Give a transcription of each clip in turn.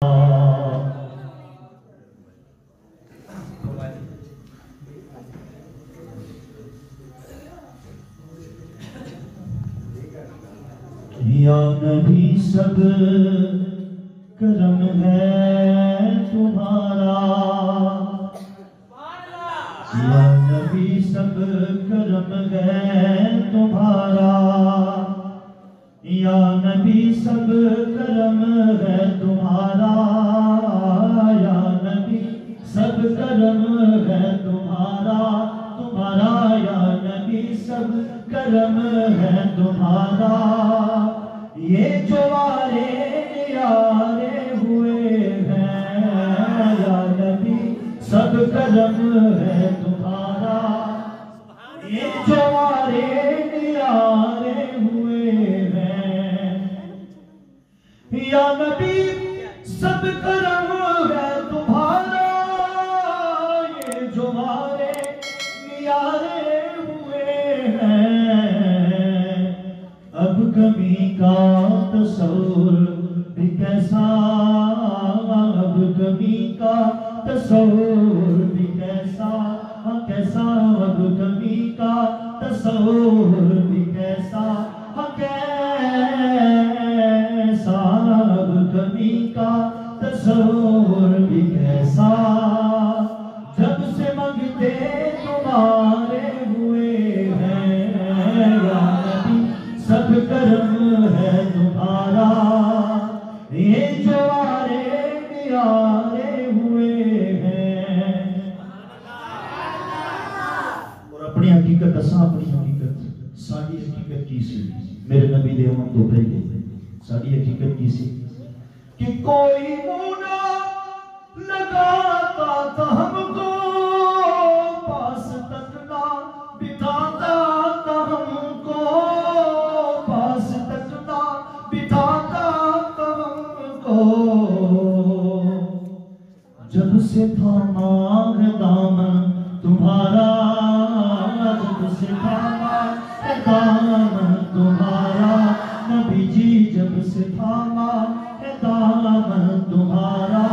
یا نبی سب کرم ہے تمہارا، یا نبی سب کرم ہے تمہارا، یا نبی سب کرم ہے تمہارا، یا نبی سب کرم ہے تمہارا، تمہارا یا نبی سب کرم ہے تمہارا، یہ جو آرے نیارے ہوئے ہیں، یا نبی سب کرم ہے تمہارا، یہ جو آرے نیارے ہوئے ہیں، یا نبی سب کرم ہے تمہارا، یہ جو آرے نیارے ہوئے ہیں، اب کمی کا تصور بھی کیسا، اب کمی کا تصور بھی کیسا، کیسا اب کمی کا تصور بھی کیسا، کیسا اب کمی کا تصور بھی کیسا، جب سے منگتے تمہارے ہوئے ہیں، یا نبی سب کرم ہے تمہارا، یہ جو آرے نیارے ہوئے ہیں۔ اور اپنی حقیقت اساں اپنی حقیقت، ساری حقیقت کی سی میرے نبی دے ہم تو پہلے، ساری حقیقت کی سی کہ کوئی مونا لگاتا تھا ہم کو، پاس تک نہ بٹھاتا تھا ہم کو، پاس تک نہ بٹھاتا تھا ہم کو، جب سے تھاما ہے دامن تمہارا، جب سے تھاما ہے دامن تمہارا، نبی جی جب سے تھاما ہے دامن تمہارا،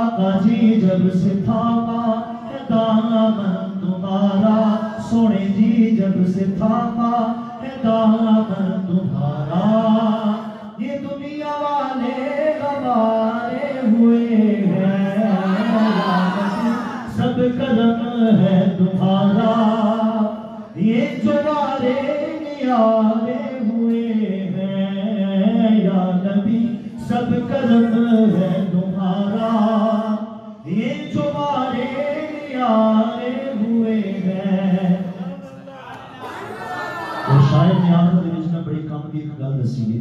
آقا جی جب سے تھاما ہے دامن تمہارا، سونے جی جب سے تھاما ہے دامن تمہارا، یہ دنیا والے ہمارے ہوئے ہیں، یا نبی سب کرم ہے تمہارا، یہ جو آرے نیارے ہوئے ہیں، یا نبی سب کرم ہے تمہارا، یہ جو آرے نیارے ہوئے ہیں۔ اور شاید نے آخر دے وچ بڑی کام کی ایک گل دسی ہے،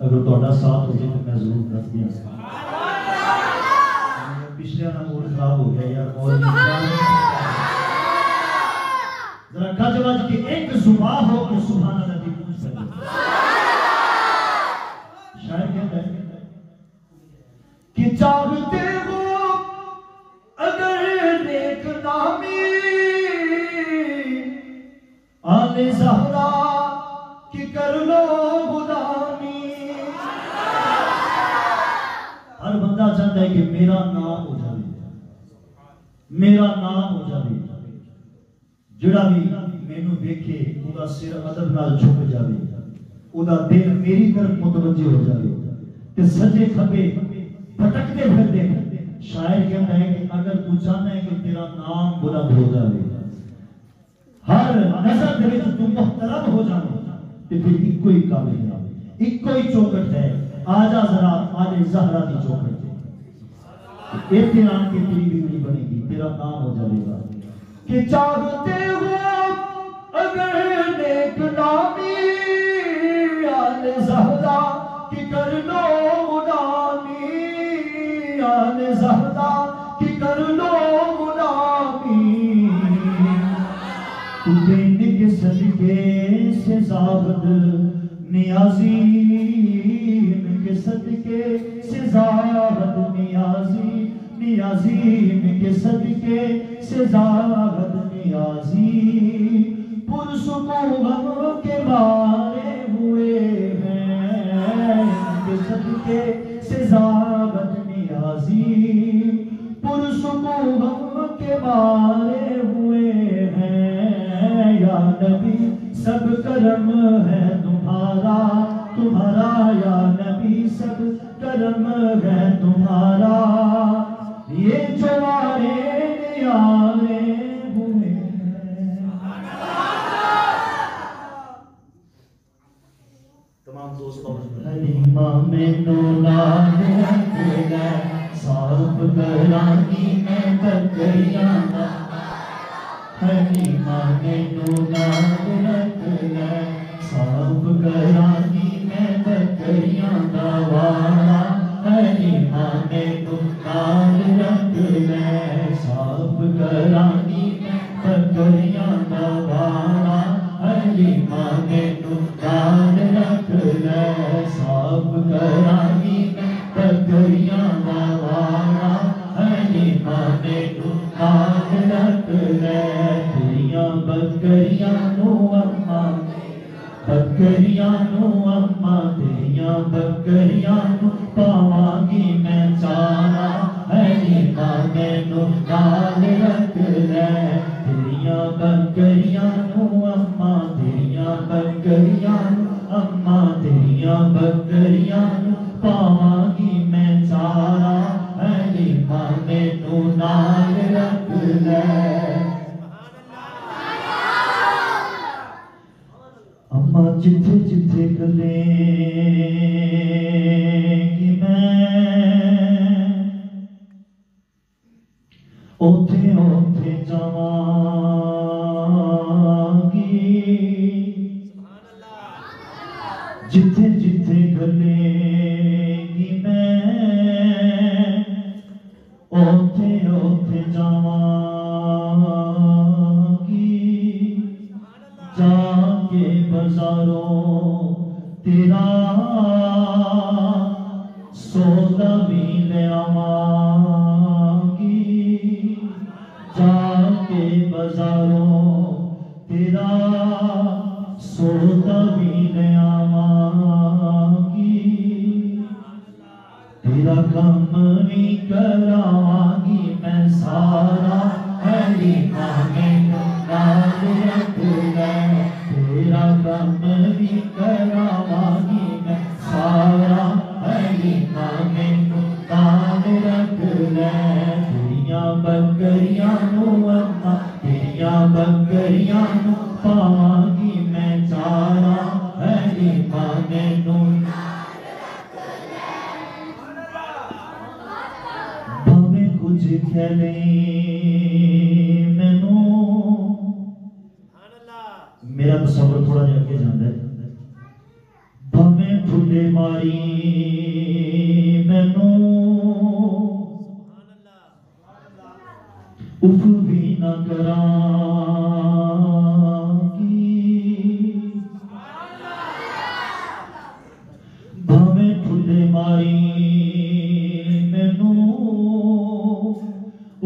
اگر تہاڈا ساتھ ہو جائے تو میں ضرور دس دیا، پچھلے نا موڈ خراب ہو گیا یار، اور ذرا گج وج کے ایک زبان ہو کے سبحان اللہ دی گونج کر، شاعر کہتا ہے کہ چاہتے ہو اگر نیک نامی، آل زہرا کی کر لو غلامی، ہر بندہ چاہتا ہے کہ میرا نام ہو جائے، میرا نام ہو جائے، جڑا بھی مینوں دیکھے اودا سر ادب نال جھک جاوے، اودا دل میری طرف متوجہ ہو جائے، کہ سجے کھبے پھٹکتے پھرتے، شاعر کہتا ہے کہ اگر تو چاہنا ہے کہ تیرا نام بلند ہو جائے، ہر نظر دے وچ تو محترم ہو جائے، تو پھر ایک کوئی قابل ہے، ایک کوئی چوکٹ ہے، آجا ذرا آل زہرا دی چوکٹ ہے، احترام کی تیری بگڑی بنے گی، تیرا نام ہو جائے گا، کہ چاہتے ہو اگر نیک نامی، آل زہرا کی کر لو غلامی، آل زہرا کی کر لو غلامی، تو دینے کے صدقے سے زاہد نیازی، ان کے صدقے سے زاہد نیازی، نیازی ان کے صدقے سے زاہد نیازی، پرسکون غم کے بارے ہوئے ہیں، ان کے صدقے سے زاہد نیازی، सुकून गम के मारे हुए हैं या नबी सब करम है तुम्हारा तुम्हारा या नबी सब करम है तुम्हारा ये जवारे न्यारे हुए तमाम दोस्त हलीमा मैनू नाल रखना साफ करानी मैं बकरियां हलीमा मैनू नाल रखना साफ करानी मैं बकरियां दा वाला हलीमा मैनू नाल रखना साफ करानी मैं बकरियां दा वाला हलीमा मैनू नाल रखना साफ करानी मैं बकरियां दा वाला हलीमा मैनू नाल रखना तेरियां बकरियां नू अम्मा बकरियां नू अम्मा तेरियां बकरियां नू पावांगी मैं चारा हलीमा मैनू नाल रखना तेरियां बकरियां नू अम्मा तेरियां बकरियां नू अम्मा तेरियां बकरियां नू पावांगी मैं चारा हलीमा मैनू नाल रखना अम्मा जिथे जिथे गलेंगी मैं ओथे ओथे जावांगी जिथे जिथे गलेंगी मैं ओथे ओथे जावांगी जाके बाजारों तेरा सौदा भी ले आवांगी जाके बाजारों तेरा सौदा भी ले आवांगी तेरा काम भी करावांगी मैं सारा हलीमा मैनू नाल रखना तेरा काम भी करावांगी मैं सारा हलीमा मैनू नाल रखना तेरियां बकरियां नू अम्मा तेरियां बकरियां नू पावांगी मैं चारा हलीमा मैनू भावें कुछ खेले मैनू मेरा तस्वर थोड़ा जिहा अगे जांदा है भावें ठुडे मारी मैनू उफ भी ना करांगी भावें ठुडे मारी मैनू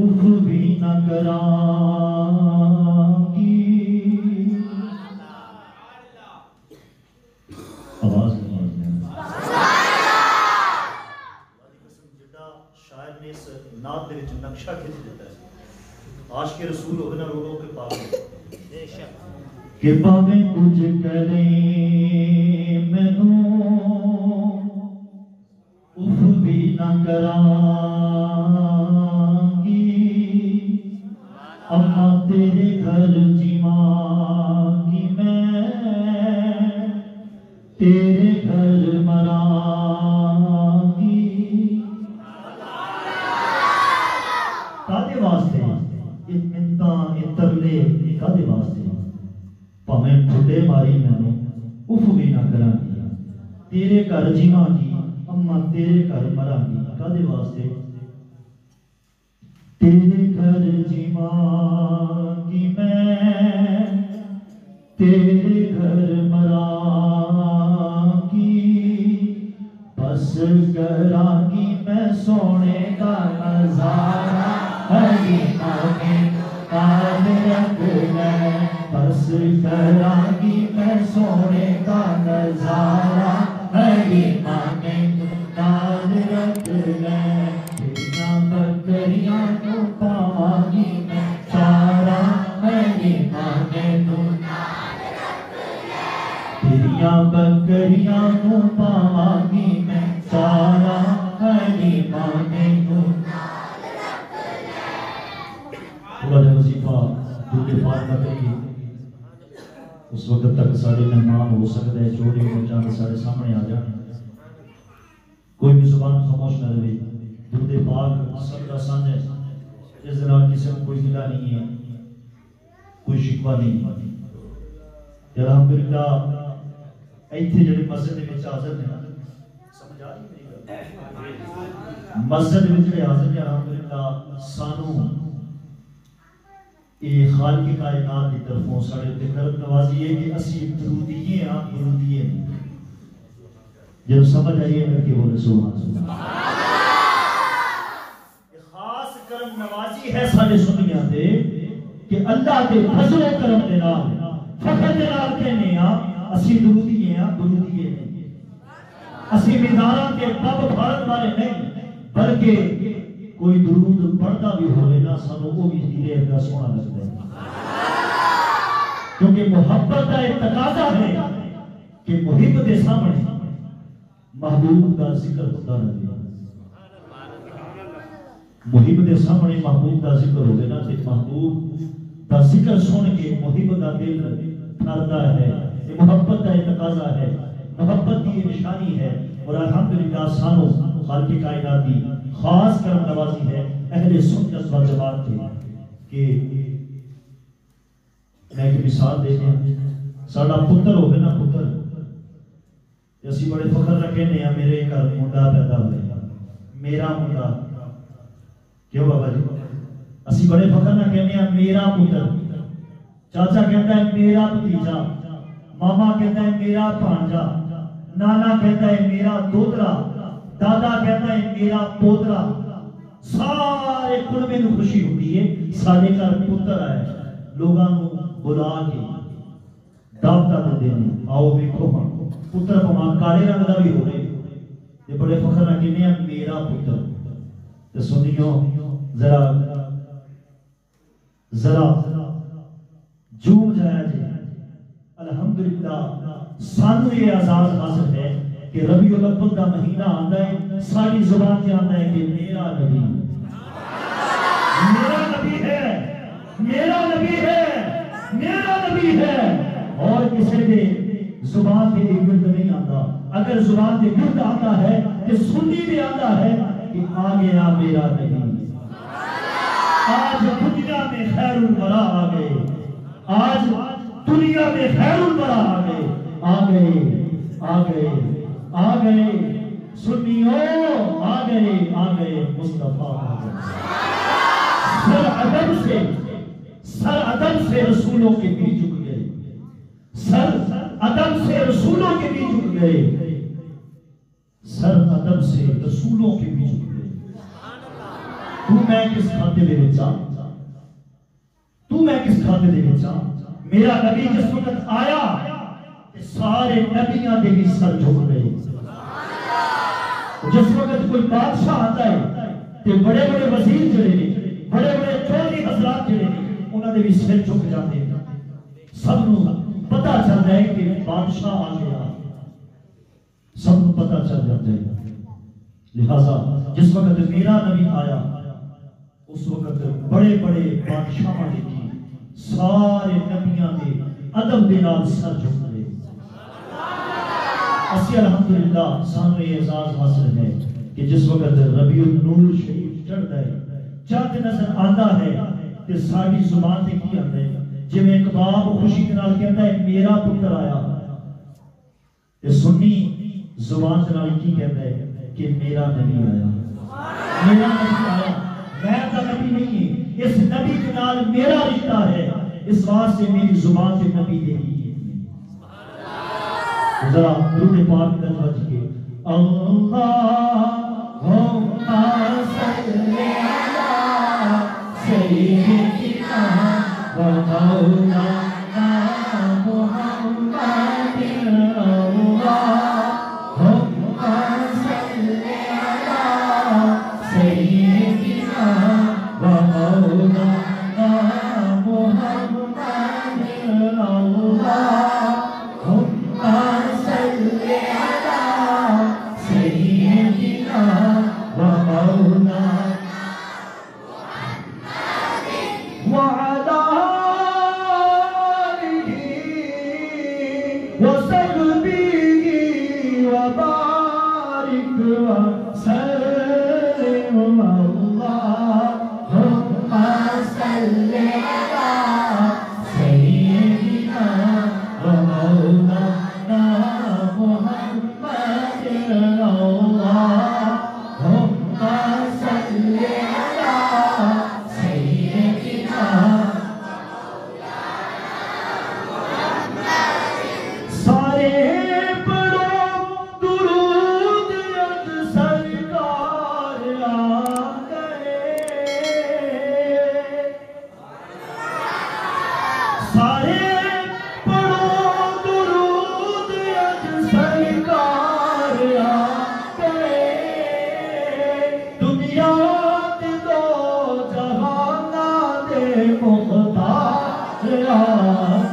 उफ भी ना करांगी आवाज शायर ने इस नात दे विच नक्शा खिंच दिता है आशिक रसूल होवे ना रो रो के पावे कि भावें कुछ करे मैनू उफ भी ना करांगी अम्मा तेरे घर जीवांगी मैं तेरे घर मरांगी कादे वास्ते ये मिन्नतां ये तरले कादे वास्ते भावें ठुडे मारी मैनू उफ भी ना करांगी तेरे घर जीवांगी अम्मा तेरे घर मरांगी कादे वास्ते तेरे घर जीवांगी मैं तेरे घर मरांगी बस करांगी मैं सोने का नजारा हलीमा मैनू नाल रखना बस करांगी मैं सोने का नजारा हलीमा मैनू नाल रखना तेरियां बकरियां बकरियां को पावांगी मैं चारा मेरी मां ने तू तेरिया बकरियां को पावांगी मैं चारा मेरी मां ने तू। थोड़ा सा वजीफा दूल्हे पाक का करिए, उस वक्त तक सारे मेहमान हो सकते हैं चोरी हो जाने सारे सामने आ जाए, कोई भी जुबान खामोश न रहे। दूल्हे पाक सबका साझा, इस दिन किसी को कोई गिला नहीं है, कोई शिकवा नहीं। अल्हम्दुलिल्लाह इत्थे जेडे मस्जिद दे विच हाज़र ने, समझ आ रही मेरी गल? मस्जिद दे विच जेडे हाज़र ने अल्हम्दुलिल्लाह सानू ये खालिक कायनात की तरफों साढ़े उत्ते करम नवाजी है कि असी दरूदीए हां, दरूदीए नहीं। जब समझ आइए मैं कि बोले सुभान अल्लाह। ये खास करम नवाजी है साढ़े सुन्नियां दे कि अल्लाह दे फजल और करम दे नाल फखर दे नाल कहने आ असी दरूदीए हां, दरूदीए नहीं। असी मीनारां के पब भारत वाले नहीं, बल्कि कोई दुरूद पढ़ता भी होवे ना सानू वो भी हीरे का सोना लगता है, क्योंकि मोहब्बत का एक तकाजा है कि मुहिब के सामने महबूब का जिक्र होता रहे। मुहिब के सामने महबूब का जिक्र होवे ना ते महबूब का जिक्र सुन के मुहिब का दिल ठरता है। ये मोहब्बत का एक तकाजा है, मोहब्बत की निशानी है। और अल्हम्दुलिल्लाह सानू खालिक कायनात की खास करम नवाजी है अहले सुन्नत व जमात थे कि मैं एक मिसाल देने साडा पुत्र होवे ना, पुत्र असी बड़े फखर रखे ने मेरे घर मुंडा पैदा होया, मेरा मुंडा। क्यों बाबा जी? असी बड़े फखर ना कहने मेरा पुत्र, चाचा कहता है मेरा भतीजा, मामा कहता है मेरा भांजा, नाना कहता है मेरा दोतरा, दादा कहता है मेरा पोतरा। सारे कुलबे नूं खुशी होती है साडे घर पुत्र आया। लोगां नूं बुला के दावतां दिंदे ने, आओ वेखो हां पुत्र भावें काले रंग दा भी होवे ते बड़े फखर नाल कहने मेरा पुत्र। ते सुनियो जरा जरा जूम जाया जी। अल्हम्दुलिल्लाह सानू ये आजाद हासिल है कि रबीउल अव्वल का महीना आता है, सारी जुबान से आता है कि मेरा नबी, मेरा नबी है, मेरा नबी है, मेरा नबी है। और किसी के जुबान से एक गिर्द नहीं आता। अगर जुबान से गिर्द आता है तो सुन्नी भी आता है कि आ गया मेरा नबी। आज दुनिया में खैरुल वरा आ गए, आज दुनिया में खैरुल वरा आ गए, आ गए, आ गए, आ गए सुन्नियों, आ गए, आ गए मुस्तफा आ गए। सर अदब से रसूलों के भी झुक गए, सर अदब से रसूलों के भी झुक गए, सर अदब से रसूलों के भी झुक गए। तू मैं किस खाते दे विच आ, तू मैं किस खाते दे विच आ। मेरा नबी जिस वक्त आया सारे नबियां दे भी सर झुक गए। जिस वक्त कोई बादशाह आता है ते बड़े बड़े वजीर जड़े ने, बड़े बड़े चौधरी हजरात जड़े ने, उन्हां दे भी सिर झुक जाते हैं। सबनू पता चलता है कि बादशाह आ गया, सबनू पता चल जाता है। लिहाजा जिस वक्त मेरा नबी आया उस वक्त बड़े बड़े बादशाह ने भी सारे नबियां दे अदब दे नाल सर झुक गए। असी अल्हम्दुलिल्लाह सानू ये एजाज हासिल है कि जिस वक्त रबीउल नूर शरीफ चढ़ता है, चांद नजर आता है ते साडी जुबान ते की आंदा है। जिवें एक बाप खुशी के नाल कहता है मेरा पुत्र आया, ते सुन्नी जुबान दे नाल की कहता है कि मेरा नबी आया, मेरा नबी आया। मैं तो नबी नहीं है, इस नबी के नाल मेरा रिश्ता है, इस वास्ते मेरी जुबान से नबी दे दी है। जरा दुरूद पाक में समझ के अल्लाहुम्मा सल्ली अला सय्यिदिना व मौलाना मुहम्मदिन अल्लाहुम्मा सल्ली अला सय्यिदिना یاد دو جہانا دے مختار آ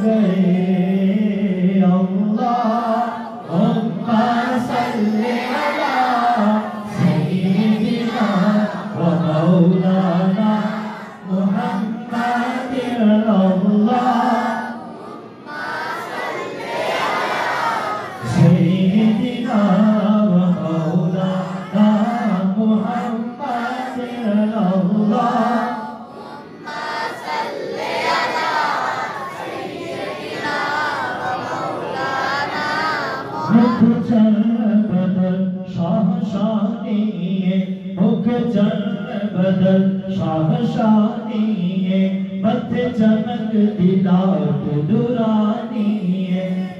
گئے اللہم صلی علی سیدنا و مولانا محمد اللہم سیدنا و مولانا محمد اللہم مکھ چل بدل شاہ شانی مکھ چل بدل شاہ شانی متھ چمک دلات نورانی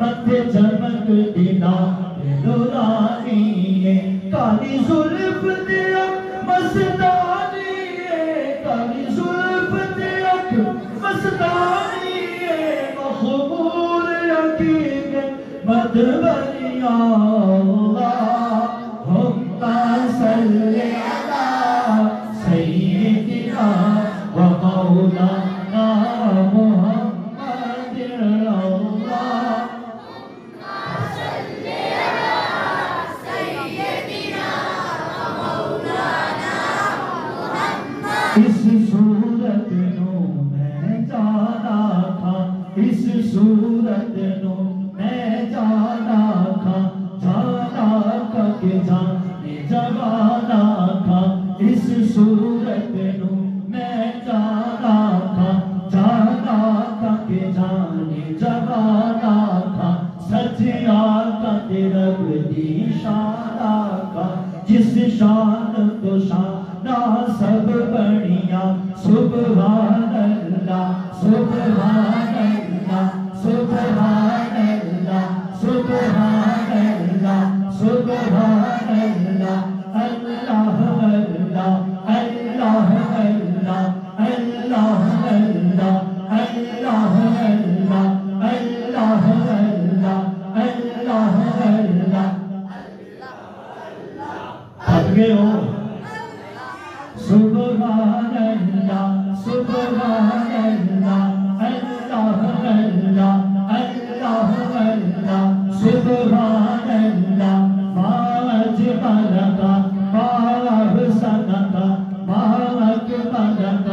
متھ چمک دلات نورانی کالی زلف دیا مستانی کالی زلف دیا مستانی مخمور یقین مدبری اللہم صلی علی سیدنا و مولانا محمد اللہم صلی علی سیدنا و مولانا محمد اس صورت نو میں جانا تھا اس صورت نو میں جانا تھا جانا کا کہ جانے جوانا تھا اس صورت نو میں جانا تھا جانا کا کہ جانے جوانا تھا سچ آقا دے رب دی شان آقا جس شان کو شانہ سب بڑھیا سبحان اللہ سبحان اللہ سبحان اللہ سبحان اللہ سبحان اللہ اللہ اللہ اللہ اللہ اللہ اللہ اللہ اللہ اللہ اللہ اللہ تھک گئے ہو سبحان اللہ سبحان اللہ اللہ اللہ اللہ اللہ سبحان اللہ ما اجملک ما احسنک ما اکملک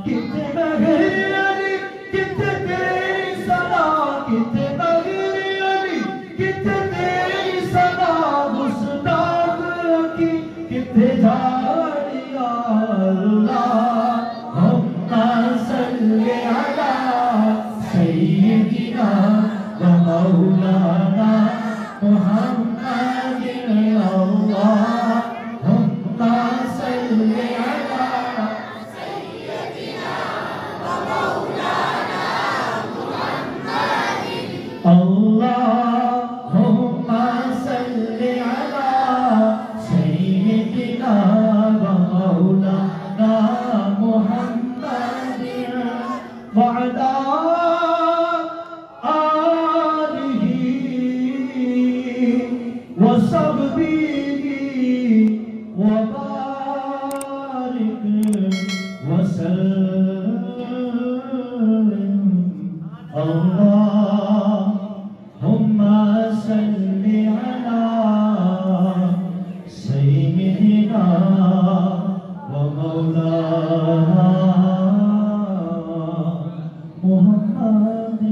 کتنے بغیر علی کتنے تیری ثنا کتنے بغیر علی کتنے تیری ثنا گستاخ کی کتنے جھاڑی اللہم صلی علی سیدنا و مولانا محمد اللہم صلی علی سیدنا و مولانا محمد اللہم صلی علی سیدنا و مولانا محمد وعلا وصحبه وبارك وسلم اللهم صل على سيدنا ومولانا محمد